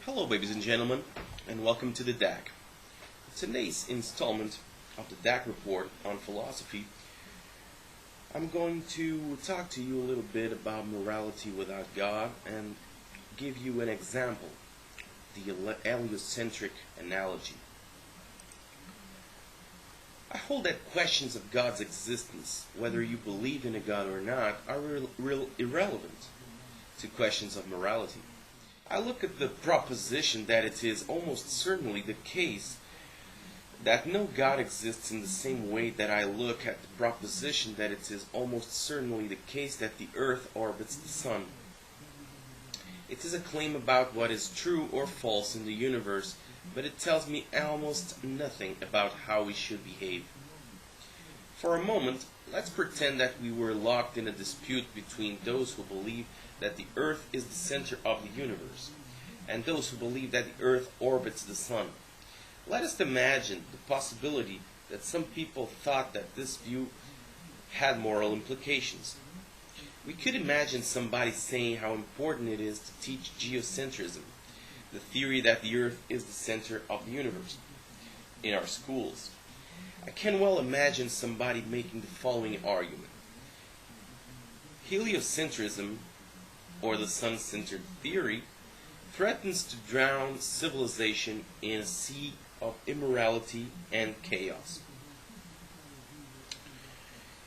Hello, ladies and gentlemen, and welcome to the DAC. Today's installment of the DAC report on philosophy, I'm going to talk to you a little bit about morality without God and give you an example, the heliocentric analogy. I hold that questions of God's existence, whether you believe in a God or not, are irrelevant to questions of morality. I look at the proposition that it is almost certainly the case that no God exists in the same way that I look at the proposition that it is almost certainly the case that the earth orbits the sun. It is a claim about what is true or false in the universe, but it tells me almost nothing about how we should behave. For a moment, let's pretend that we were locked in a dispute between those who believe that the earth is the center of the universe and those who believe that the earth orbits the sun. Let us imagine the possibility that some people thought that this view had moral implications. We could imagine somebody saying how important it is to teach geocentrism, the theory that the earth is the center of the universe, in our schools. I can well imagine somebody making the following argument. Heliocentrism, or the sun-centered theory, threatens to drown civilization in a sea of immorality and chaos.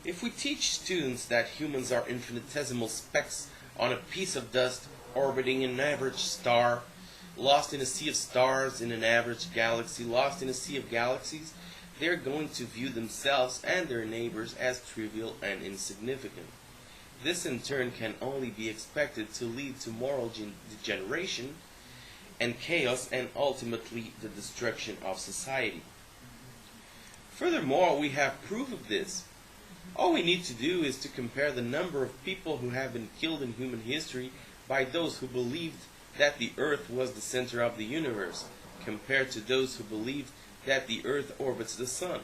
If we teach students that humans are infinitesimal specks on a piece of dust orbiting an average star, lost in a sea of stars in an average galaxy, lost in a sea of galaxies, they're going to view themselves and their neighbors as trivial and insignificant. This in turn can only be expected to lead to moral degeneration and chaos and ultimately the destruction of society. Furthermore, we have proof of this. All we need to do is to compare the number of people who have been killed in human history by those who believed that the earth was the center of the universe, compared to those who believed that the earth orbits the sun.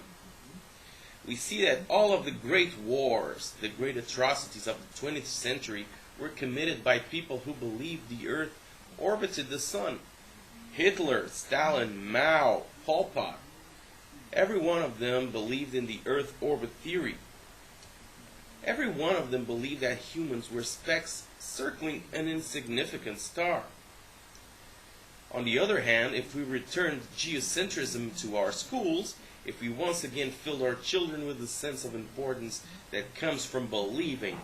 We see that all of the great wars, the great atrocities of the 20th century were committed by people who believed the earth orbited the sun. Hitler, Stalin, Mao, Pol Pot. Every one of them believed in the earth orbit theory. Every one of them believed that humans were specks circling an insignificant star. On the other hand, if we returned geocentrism to our schools, if we once again filled our children with the sense of importance that comes from believing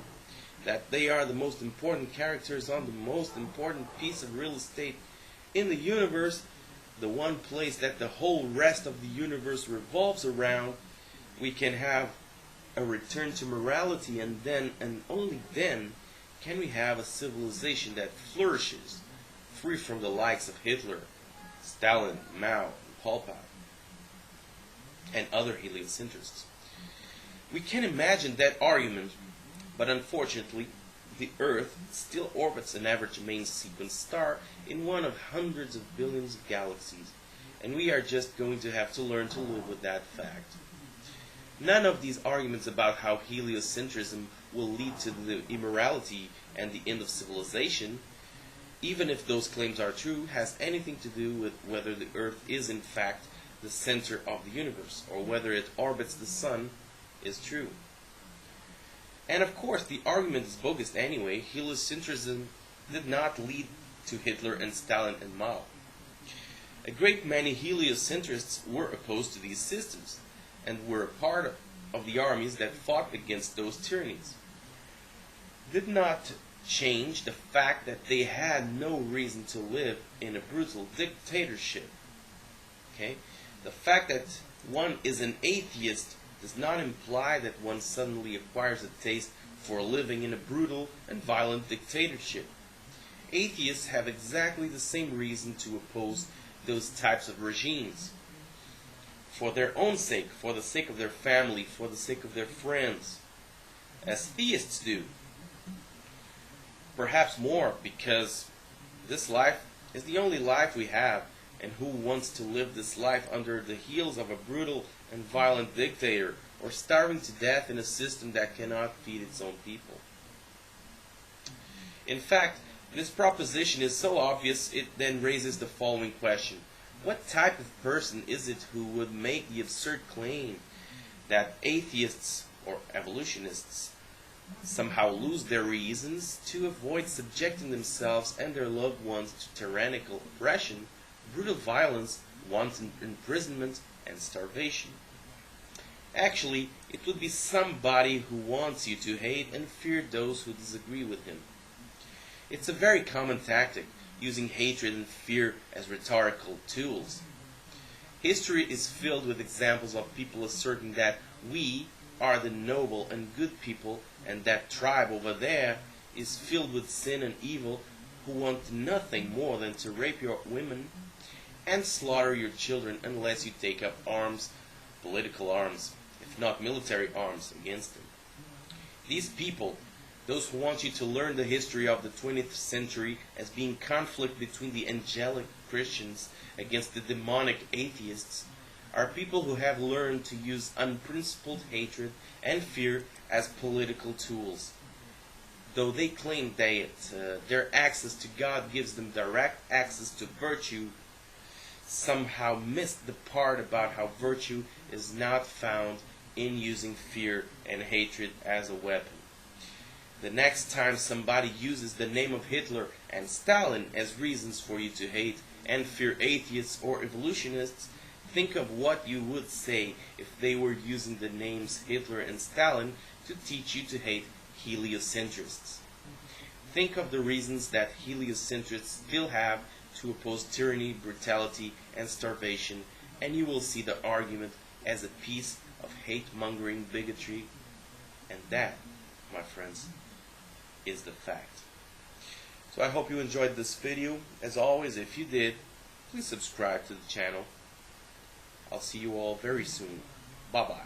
that they are the most important characters on the most important piece of real estate in the universe, the one place that the whole rest of the universe revolves around, we can have a return to morality, and then, and only then, can we have a civilization that flourishes, free from the likes of Hitler, Stalin, Mao, and Pol Pot, and other heliocentrists. We can imagine that argument, but unfortunately, the Earth still orbits an average main sequence star in one of hundreds of billions of galaxies, and we are just going to have to learn to live with that fact. None of these arguments about how heliocentrism will lead to the immorality and the end of civilization, even if those claims are true, has anything to do with whether the Earth is in fact the center of the universe, or whether it orbits the sun is true. And of course, the argument is bogus anyway. Heliocentrism did not lead to Hitler and Stalin and Mao. A great many heliocentrists were opposed to these systems, and were a part of the armies that fought against those tyrannies. Did not change the fact that they had no reason to live in a brutal dictatorship. Okay? The fact that one is an atheist does not imply that one suddenly acquires a taste for living in a brutal and violent dictatorship. Atheists have exactly the same reason to oppose those types of regimes. For their own sake, for the sake of their family, for the sake of their friends, as theists do. Perhaps more, because this life is the only life we have, and who wants to live this life under the heels of a brutal and violent dictator, or starving to death in a system that cannot feed its own people? In fact, This proposition is so obvious, it then raises the following question. What type of person is it who would make the absurd claim that atheists or evolutionists somehow lose their reasons to avoid subjecting themselves and their loved ones to tyrannical oppression, brutal violence, wanton imprisonment, and starvation? Actually, it would be somebody who wants you to hate and fear those who disagree with him. It's a very common tactic, using hatred and fear as rhetorical tools. History is filled with examples of people asserting that we are the noble and good people, and that tribe over there is filled with sin and evil, who want nothing more than to rape your women and slaughter your children unless you take up arms, political arms, if not military arms, against them. These people, those who want you to learn the history of the 20th century as being conflict between the angelic Christians against the demonic atheists, are people who have learned to use unprincipled hatred and fear as political tools. Though they claim that their access to God gives them direct access to virtue, somehow missed the part about how virtue is not found in using fear and hatred as a weapon. The next time somebody uses the name of Hitler and Stalin as reasons for you to hate and fear atheists or evolutionists, think of what you would say if they were using the names Hitler and Stalin to teach you to hate heliocentrists. Think of the reasons that heliocentrists still have to oppose tyranny, brutality, and starvation, and you will see the argument as a piece of hate-mongering bigotry. And that, my friends, is the fact. So I hope you enjoyed this video. As always, if you did, please subscribe to the channel. I'll see you all very soon. Bye-bye.